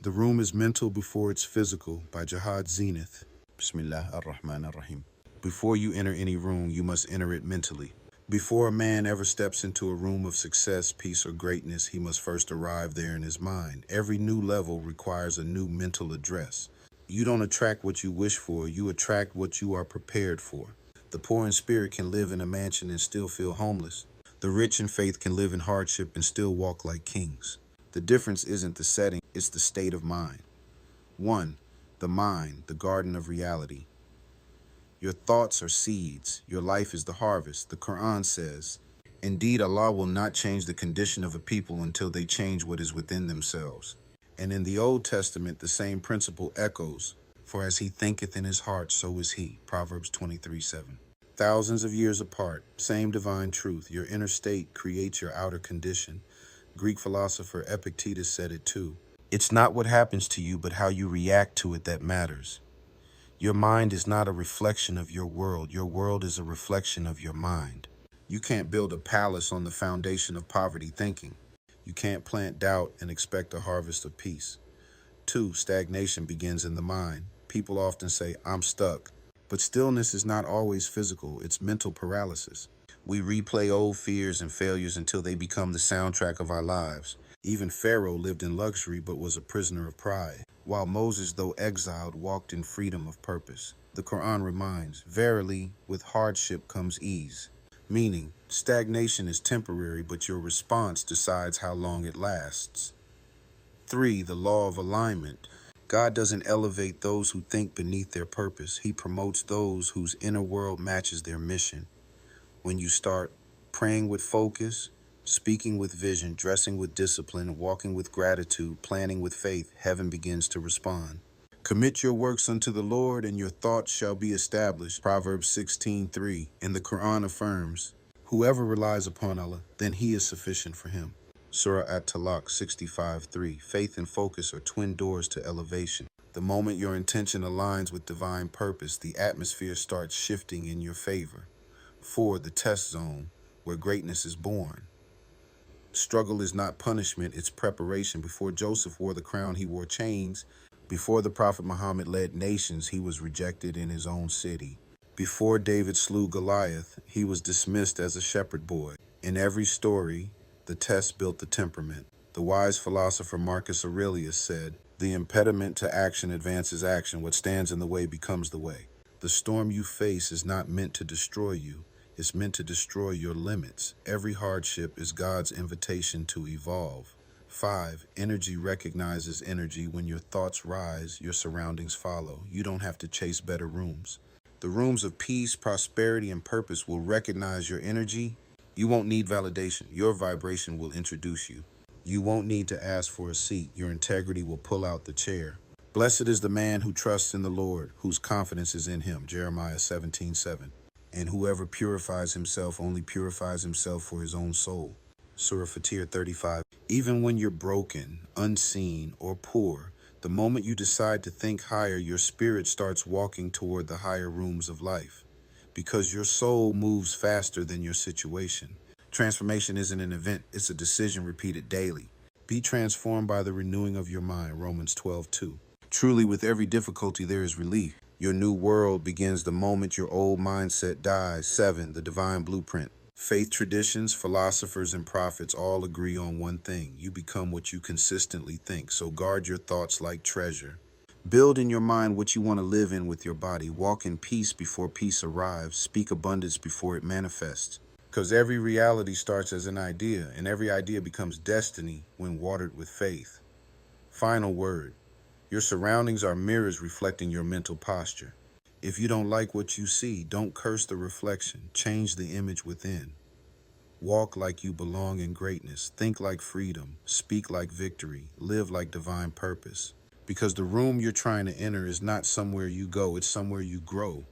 The Room is Mental Before It's Physical by Jihad Zenith. Bismillah ar-Rahman ar-Rahim. Before you enter any room, you must enter it mentally. Before a man ever steps into a room of success, peace, or greatness, he must first arrive there in his mind. Every new level requires a new mental address. You don't attract what you wish for, you attract what you are prepared for. The poor in spirit can live in a mansion and still feel homeless. The rich in faith can live in hardship and still walk like kings. The difference isn't the setting, it's the state of mind. 1. The mind, the garden of reality. Your thoughts are seeds. Your life is the harvest. The Quran says, "Indeed, Allah will not change the condition of a people until they change what is within themselves." And in the Old Testament, the same principle echoes, "For as he thinketh in his heart, so is he." Proverbs 23:7. Thousands of years apart, same divine truth. Your inner state creates your outer condition. Greek philosopher Epictetus said it too. It's not what happens to you, but how you react to it that matters. Your mind is not a reflection of your world. Your world is a reflection of your mind. You can't build a palace on the foundation of poverty thinking. You can't plant doubt and expect a harvest of peace. 2. Stagnation begins in the mind. People often say, "I'm stuck." But stillness is not always physical. It's mental paralysis. We replay old fears and failures until they become the soundtrack of our lives. Even Pharaoh lived in luxury but was a prisoner of pride, while Moses, though exiled, walked in freedom of purpose. The Quran reminds, "Verily, with hardship comes ease," meaning stagnation is temporary, but your response decides how long it lasts. 3. The law of alignment. God doesn't elevate those who think beneath their purpose. He promotes those whose inner world matches their mission. When you start praying with focus, speaking with vision, dressing with discipline, walking with gratitude, planning with faith, heaven begins to respond. Commit your works unto the Lord, and your thoughts shall be established. Proverbs 16:3. And the Quran affirms, "Whoever relies upon Allah, then he is sufficient for him." Surah At-Talaq 65:3. Faith and focus are twin doors to elevation. The moment your intention aligns with divine purpose, the atmosphere starts shifting in your favor. 4. The test zone, where greatness is born. Struggle is not punishment, it's preparation. Before Joseph wore the crown, he wore chains. Before the Prophet Muhammad led nations, he was rejected in his own city. Before David slew Goliath, he was dismissed as a shepherd boy. In every story, the test built the temperament. The wise philosopher Marcus Aurelius said, "The impediment to action advances action. What stands in the way becomes the way." The storm you face is not meant to destroy you. It's meant to destroy your limits. Every hardship is God's invitation to evolve. 5. Energy recognizes energy. When your thoughts rise, your surroundings follow. You don't have to chase better rooms. The rooms of peace, prosperity, and purpose will recognize your energy. You won't need validation. Your vibration will introduce you. You won't need to ask for a seat. Your integrity will pull out the chair. Blessed is the man who trusts in the Lord, whose confidence is in him. Jeremiah 17:7. And whoever purifies himself only purifies himself for his own soul. Surah Fatir 35. Even when you're broken, unseen, or poor, the moment you decide to think higher, your spirit starts walking toward the higher rooms of life. Because your soul moves faster than your situation. Transformation isn't an event, it's a decision repeated daily. Be transformed by the renewing of your mind. Romans 12:2. Truly, with every difficulty there is relief. Your new world begins the moment your old mindset dies. 7. The divine blueprint. Faith traditions, philosophers, and prophets all agree on one thing. You become what you consistently think, so guard your thoughts like treasure. Build in your mind what you want to live in with your body. Walk in peace before peace arrives. Speak abundance before it manifests. Because every reality starts as an idea, and every idea becomes destiny when watered with faith. Final word. Your surroundings are mirrors reflecting your mental posture. If you don't like what you see, don't curse the reflection. Change the image within. Walk like you belong in greatness. Think like freedom. Speak like victory. Live like divine purpose. Because the room you're trying to enter is not somewhere you go, it's somewhere you grow.